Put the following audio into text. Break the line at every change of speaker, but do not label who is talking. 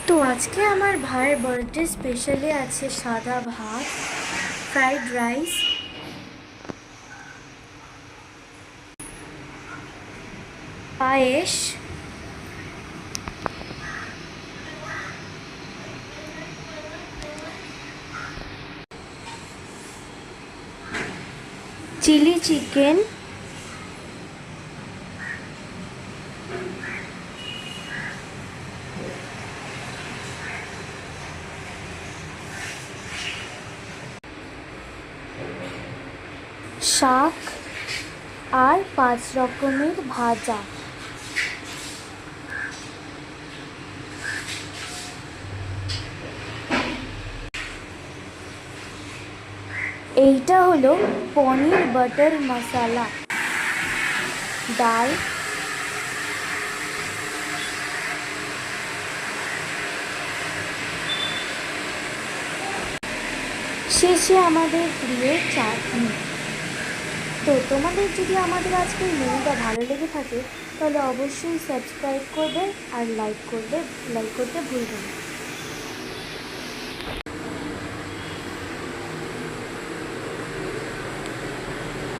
তো আজকে আমার ভাইয়ের বার্থডে স্পেশালি আছে সাদা ভাত, ফ্রাইড রাইস, পায়েস, চিলি চিকেন, শাক আর 5 রকমের ভাজা। এইটা হলো পনির বাটার মশলা, ডাল, শেষে আমাদের প্রিয় চাটনি। তো তোমাদের যদি আমাদের আজকের মেনুটা ভালো লেগে থাকে তাহলে অবশ্যই সাবস্ক্রাইব করবে আর লাইক করতে ভুলবে না।